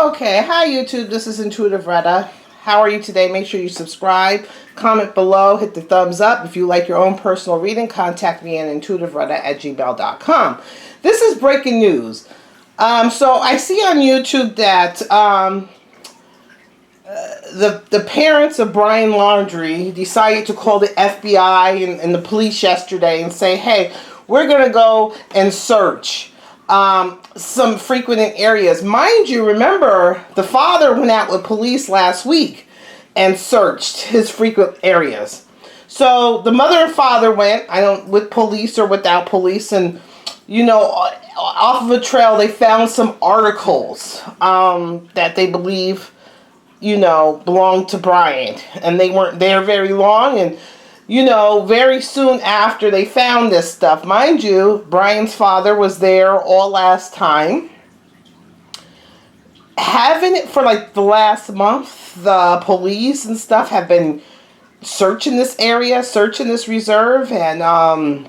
Okay, hi YouTube, this is Intuitive Retta. How are you today? Make sure you subscribe, comment below, hit the thumbs up. If you like your own personal reading, contact me at intuitiveretta@gmail.com. This is breaking news. So I see on YouTube that the parents of Brian Laundrie decided to call the FBI and the police yesterday and say, hey, we're going to go and search some frequented areas. Mind you, remember, the father went out with police last week and searched his frequent areas. So the mother and father went, with police or without police, and off of a trail they found some articles that they believe belonged to Brian, and they weren't there very long, and very soon after they found this stuff, mind you, Brian's father was there all last time, having it for like the last month. The police and stuff have been searching this area, searching this reserve, and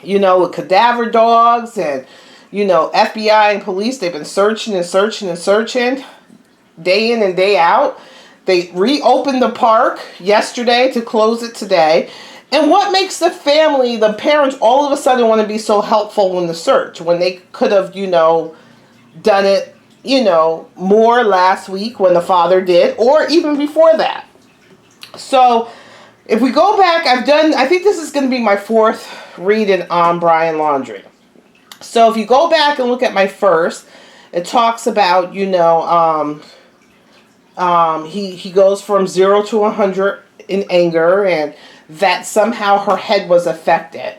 with cadaver dogs and FBI and police, they've been searching and searching and searching day in and day out. They reopened the park yesterday to close it today. And what makes the family, the parents, all of a sudden want to be so helpful in the search when they could have, done it, more last week when the father did, or even before that. So if we go back, I think this is going to be my fourth reading on Brian Laundrie. So if you go back and look at my first, it talks about, he goes from 0 to 100 in anger, and that somehow her head was affected.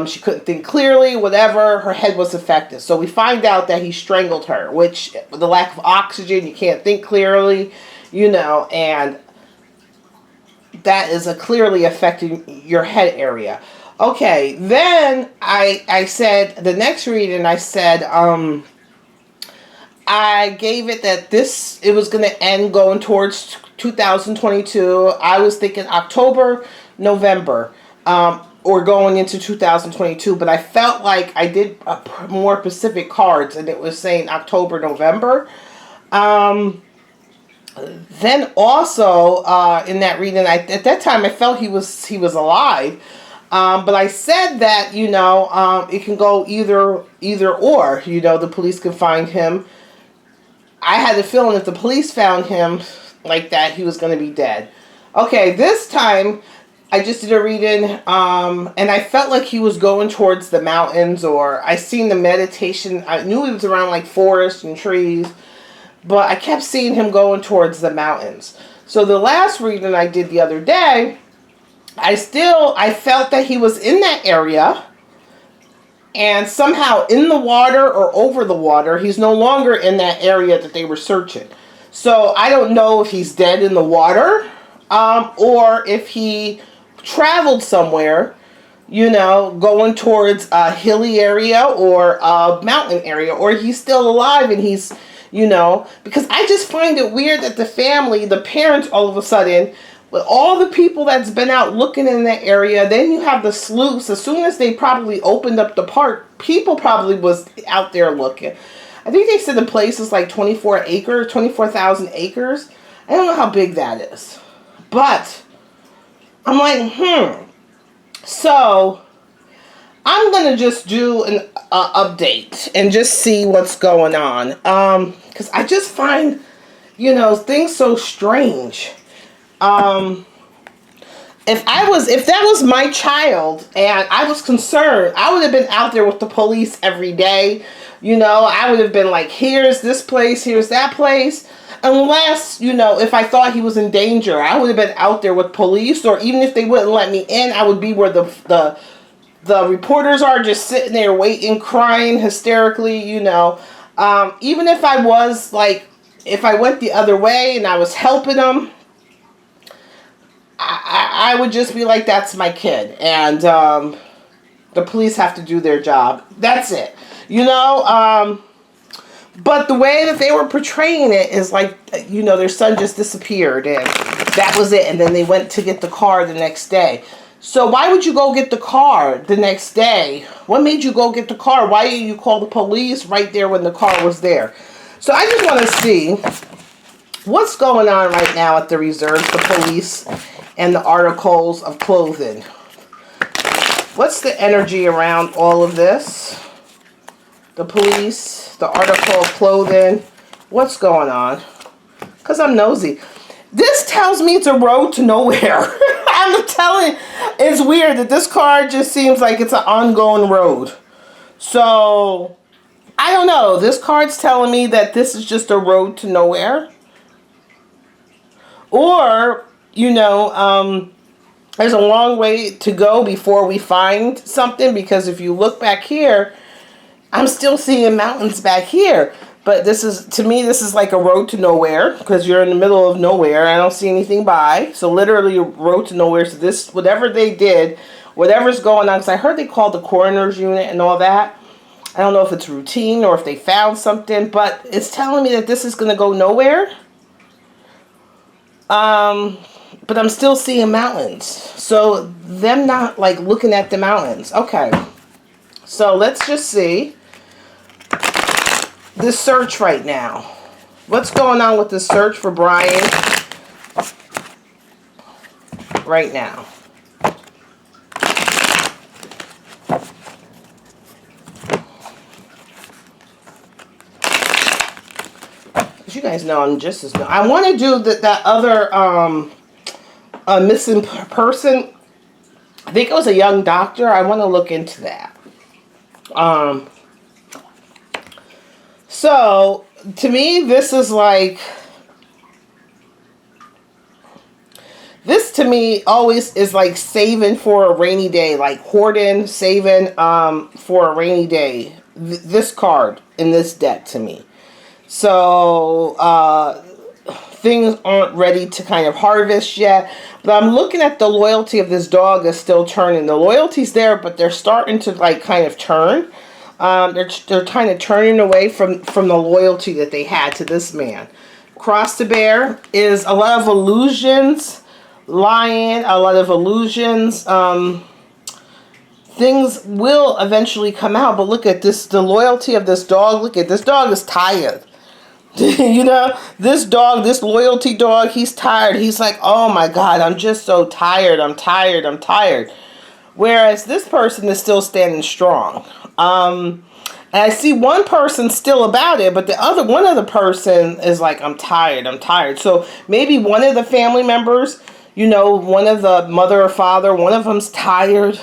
She couldn't think clearly, whatever, her head was affected. So we find out that he strangled her, which, with the lack of oxygen, you can't think clearly, and that is clearly affecting your head area. Okay, then I said, the next reading, I said, I gave it that it was going to end going towards 2022. I was thinking October, November, or going into 2022. But I felt like I did more Pacific cards, and it was saying October, November. Then also in that reading, at that time I felt he was alive. But I said that it can go either or. The police can find him. I had the feeling if the police found him like that, he was going to be dead. Okay, this time I just did a reading, and I felt like he was going towards the mountains, or I seen the meditation. I knew he was around like forest and trees, but I kept seeing him going towards the mountains. So the last reading I did the other day, I felt that he was in that area, and somehow in the water or over the water, he's no longer in that area that they were searching. So I don't know if he's dead in the water, or if he traveled somewhere, going towards a hilly area or a mountain area, or he's still alive and he's, because I just find it weird that the family, the parents, all of a sudden, with all the people that's been out looking in that area, then you have the sleuths. As soon as they probably opened up the park, people probably was out there looking. I think they said the place is like 24,000 acres. I don't know how big that is. But I'm like, So I'm going to just do an update and just see what's going on. Because I just find, things so strange. If that was my child and I was concerned, I would have been out there with the police every day. I would have been like, here's this place, here's that place. Unless, if I thought he was in danger, I would have been out there with police, or even if they wouldn't let me in, I would be where the reporters are, just sitting there waiting, crying hysterically, Even if I was like, if I went the other way and I was helping them, I would just be like, that's my kid, and the police have to do their job. That's it. But the way that they were portraying it is like, their son just disappeared, and that was it, and then they went to get the car the next day. So why would you go get the car the next day? What made you go get the car? Why didn't you call the police right there when the car was there? So I just want to see what's going on right now at the reserves, the police, and the articles of clothing. What's the energy around all of this? The police, the article of clothing. What's going on? Because I'm nosy. This tells me it's a road to nowhere. I'm telling you, it's weird that this card just seems like it's an ongoing road. So, I don't know. This card's telling me that this is just a road to nowhere. Or, you know, there's a long way to go before we find something. Because if you look back here, I'm still seeing mountains back here. But this is, to me, this is like a road to nowhere. Because you're in the middle of nowhere. I don't see anything by. So literally a road to nowhere. So this, whatever they did, whatever's going on. Because I heard they called the coroner's unit and all that. I don't know if it's routine or if they found something. But it's telling me that this is going to go nowhere. But I'm still seeing mountains. So them not like looking at the mountains. Okay. So let's just see this search right now. What's going on with the search for Brian right now? As you guys know, I'm just as new. I want to do that other missing person. I think it was a young doctor. I want to look into that. So to me, this is like, this to me always is like saving for a rainy day, like hoarding, saving for a rainy day. This card in this deck to me. So things aren't ready to kind of harvest yet. But I'm looking at the loyalty of this dog is still turning. The loyalty's there, but they're starting to like kind of turn. They're kind of turning away from the loyalty that they had to this man. Cross the bear is a lot of illusions, lying, a lot of illusions. Things will eventually come out, but look at this, the loyalty of this dog. Look at this dog is tired. You know, this dog, this loyalty dog, he's tired. He's like, oh my God, I'm just so tired. I'm tired. I'm tired. Whereas this person is still standing strong. And I see one person still about it, but one other person is like, I'm tired. I'm tired. So maybe one of the family members, you know, one of the mother or father, one of them's tired,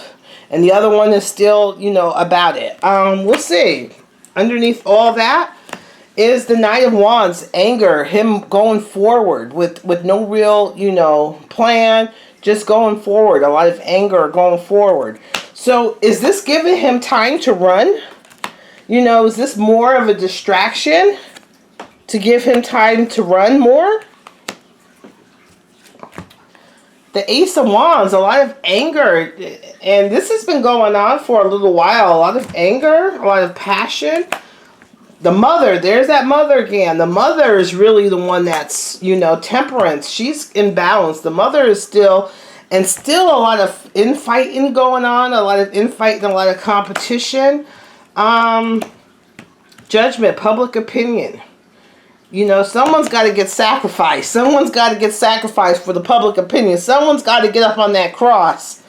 and the other one is still, you know, about it. We'll see. Underneath all that is the Knight of Wands, anger, him going forward with no real, you know, plan, just going forward, a lot of anger going forward. So is this giving him time to run? You know, is this more of a distraction to give him time to run more? The Ace of Wands, a lot of anger, and this has been going on for a little while. A lot of anger, a lot of passion. The mother, there's that mother again. The mother is really the one that's, you know, temperance. She's imbalanced. The mother is still, and still a lot of infighting going on. A lot of infighting, a lot of competition. Judgment, public opinion. You know, someone's got to get sacrificed. Someone's got to get sacrificed for the public opinion. Someone's got to get up on that cross.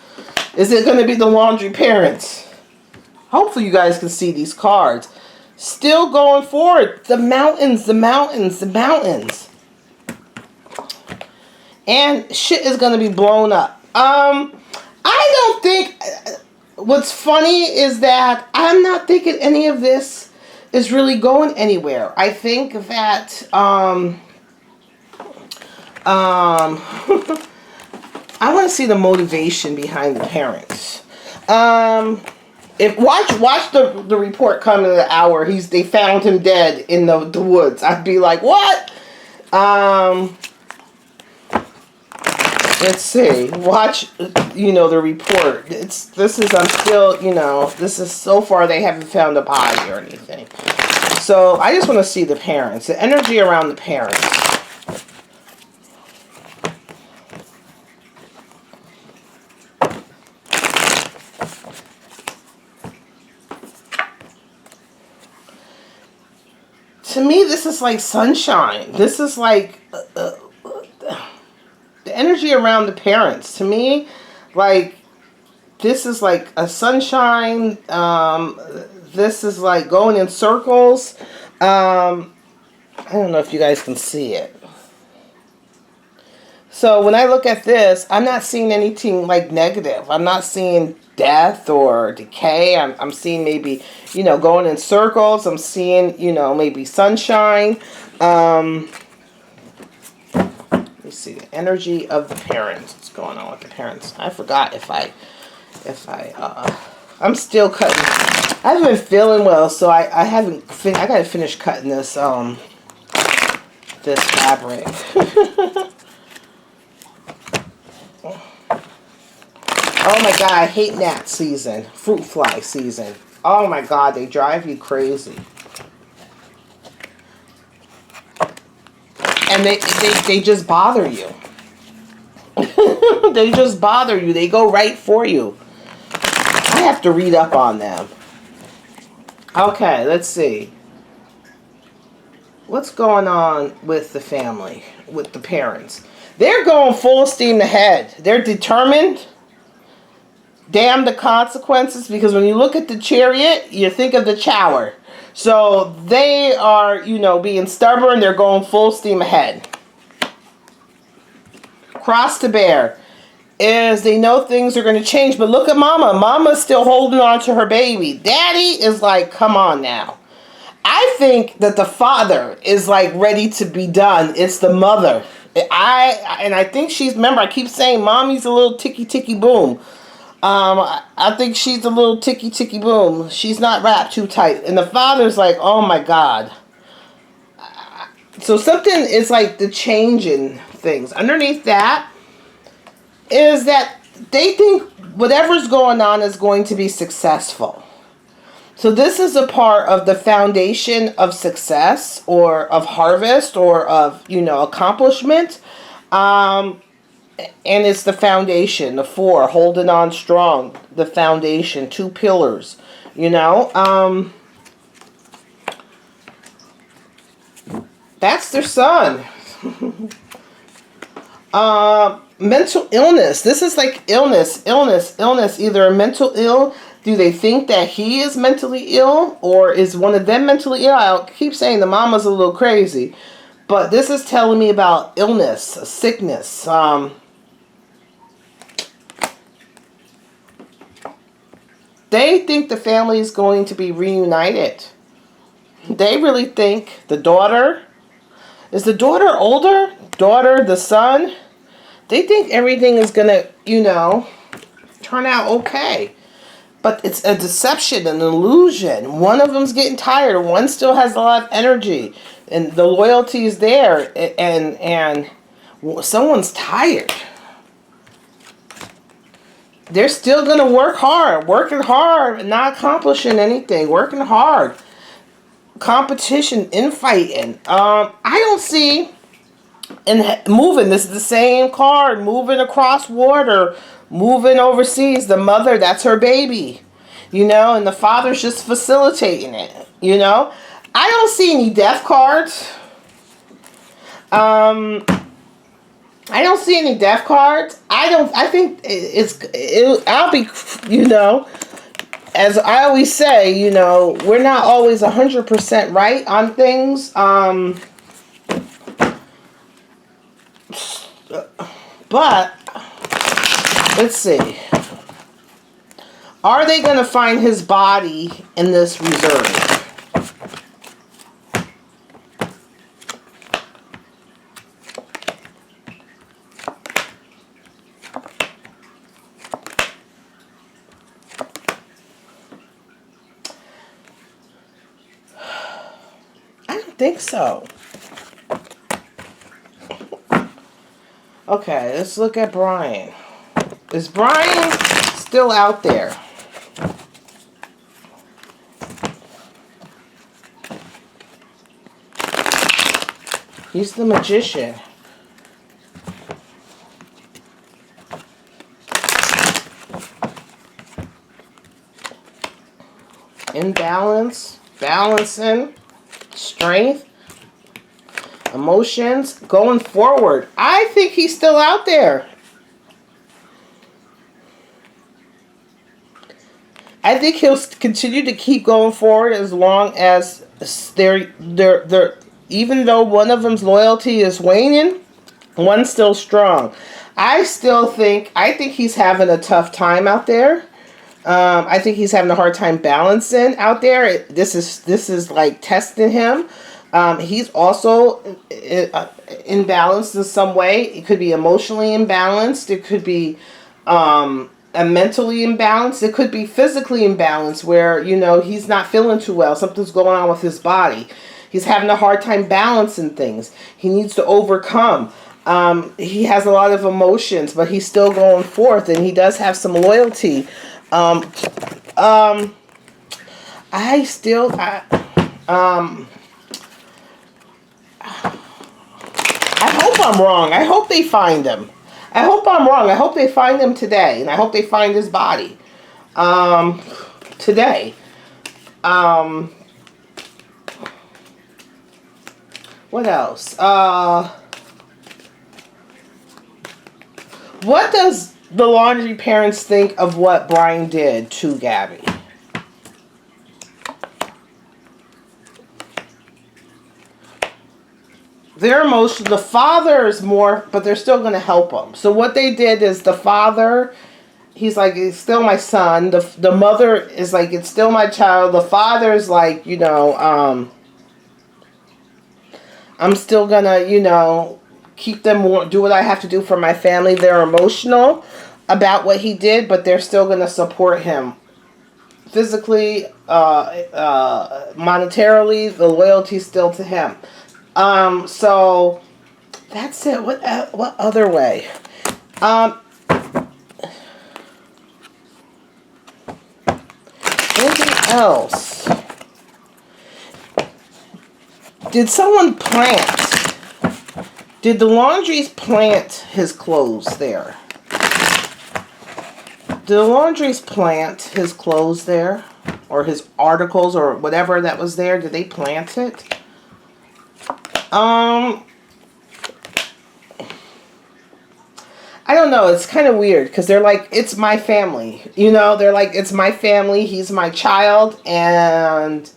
Is it going to be the Laundrie parents? Hopefully you guys can see these cards. Still going forward. The mountains, the mountains, the mountains. And shit is going to be blown up. I don't think... What's funny is that I'm not thinking any of this is really going anywhere. I think that... I want to see the motivation behind the parents. If watch the report come in the hour. They found him dead in the woods. I'd be like, what? Let's see. Watch, you know, the report. I'm still, you know, this is so far they haven't found a body or anything. So I just want to see the parents, the energy around the parents. To me, this is is like sunshine. This is like the energy around the parents. To me, like, this is like a sunshine. This is like going in circles. I don't know if you guys can see it. So when I look at this, I'm not seeing anything like negative. I'm not seeing death or decay. I'm seeing maybe, you know, going in circles. I'm seeing, you know, maybe sunshine. Let me see the energy of the parents. What's going on with the parents? I forgot I'm still cutting. I haven't been feeling well, so I gotta finish cutting this this fabric. Oh my God, I hate gnat season, fruit fly season. Oh my God, they drive you crazy. And they just bother you. They just bother you. They go right for you. I have to read up on them. Okay, let's see. What's going on with the family, with the parents? They're going full steam ahead. They're determined. Damn the consequences, because when you look at the Chariot, you think of the Chower. So they are, you know, being stubborn. They're going full steam ahead. Cross to bear is they know things are going to change. But look at Mama. Mama's still holding on to her baby. Daddy is like, come on now. I think that the father is like ready to be done. It's the mother. I think she's, remember, I keep saying Mommy's a little ticky boom. I think she's a little ticky boom. She's not wrapped too tight. And the father's like, oh my God. So something is like the change in things. Underneath that is that they think whatever's going on is going to be successful. So this is a part of the foundation of success or of harvest or of, you know, accomplishment. And it's the foundation, the four, holding on strong, the foundation, two pillars, you know. That's their son. Mental illness. This is like illness. Either a mental ill. Do they think that he is mentally ill? Or is one of them mentally ill? I keep saying the mama's a little crazy. But this is telling me about illness, sickness. They think the family is going to be reunited. They really think the daughter, is the daughter older? Daughter, the son? They think everything is going to, you know, turn out okay. But it's a deception, an illusion. One of them's getting tired. One still has a lot of energy. And the loyalty is there. And someone's tired. They're still going to work hard. Working hard, not accomplishing anything. Working hard. Competition, infighting. I don't see... And moving, this is the same card. Moving across water. Moving overseas. The mother, that's her baby. You know, and the father's just facilitating it. You know. I don't see any death cards. I don't see any death cards. I think I'll be, you know, as I always say, you know, we're not always 100% right on things. But, let's see. Are they going to find his body in this reserve? Think so. Okay, let's look at Brian. Is Brian still out there? He's the magician. Imbalance, balancing. Strength. Emotions going forward. I think he's still out there. I think he'll continue to keep going forward as long as they're even though one of them's loyalty is waning, one's still strong. I think he's having a tough time out there. I think he's having a hard time balancing out there. This is like testing him. He's also imbalanced in some way. It could be emotionally imbalanced. It could be mentally imbalanced. It could be physically imbalanced where, he's not feeling too well. Something's going on with his body. He's having a hard time balancing things. He needs to overcome. He has a lot of emotions, but he's still going forth, and he does have some loyalty. I hope I'm wrong. I hope they find him. I hope I'm wrong. I hope they find him today, and I hope they find his body today. What else? What does the Laundrie parents think of what Brian did to Gabby? They're emotional. The father is more, but they're still going to help him. So what they did is the father, he's like, it's still my son. The mother is like, it's still my child. The father is like, I'm still going to, keep them, do what I have to do for my family. They're emotional about what he did, but they're still going to support him physically, monetarily. The loyalty's still to him. So that's it. What other way? Anything else? Did someone plant? Did the Laundries plant his clothes there? Did the Laundries plant his clothes there? Or his articles or whatever that was there? Did they plant it? I don't know. It's kind of weird because they're like, it's my family. They're like, it's my family. He's my child. And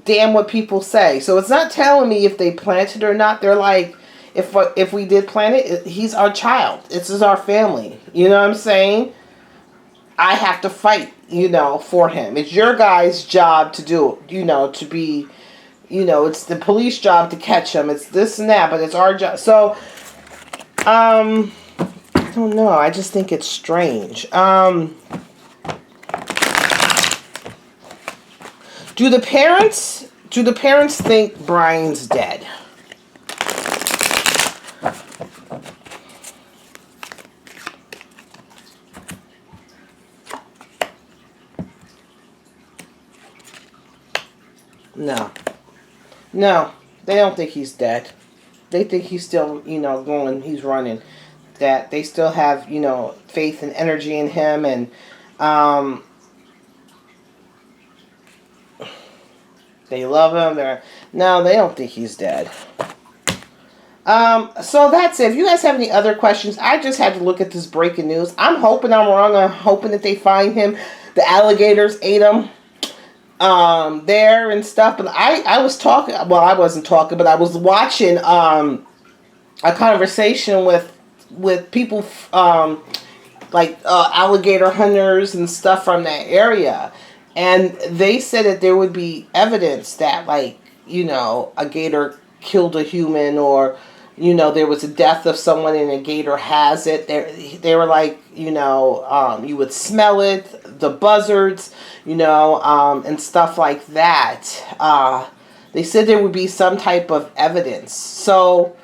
damn what people say. So it's not telling me if they planted or not. They're like, if we did plant it, he's our child. This is our family. You know what I'm saying? I have to fight, for him. It's your guys' job to do, to be, it's the police job to catch him. It's this and that, but it's our job. So, I don't know. I just think it's strange. Do the parents think Brian's dead? No, they don't think he's dead. They think he's still, going, he's running. That they still have, faith and energy in him, and they love him. No, they don't think he's dead. So that's it. If you guys have any other questions, I just had to look at this breaking news. I'm hoping I'm wrong. I'm hoping that they find him. The alligators ate him. There and stuff, but I was talking, well, I wasn't talking, but I was watching, a conversation with people, like, alligator hunters and stuff from that area, and they said that there would be evidence that, like, a gator killed a human, or, there was a death of someone and a gator has it. They were like, you would smell it, the buzzards, and stuff like that. They said there would be some type of evidence. So,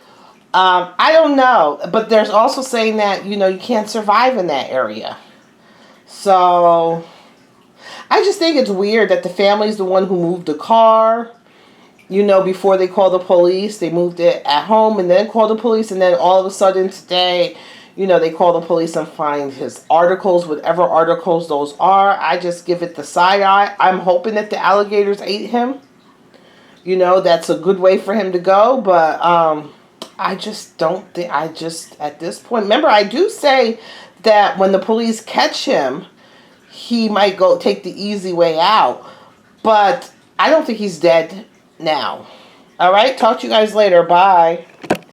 I don't know. But there's also saying that, you can't survive in that area. So, I just think it's weird that the family's the one who moved the car. Before they called the police, they moved it at home and then called the police. And then all of a sudden today, they call the police and find his articles, whatever articles those are. I just give it the side eye. I'm hoping that the alligators ate him. You know, that's a good way for him to go, but I just don't think, at this point, remember, I do say that when the police catch him, he might go take the easy way out, but I don't think he's dead now. All right, talk to you guys later. Bye.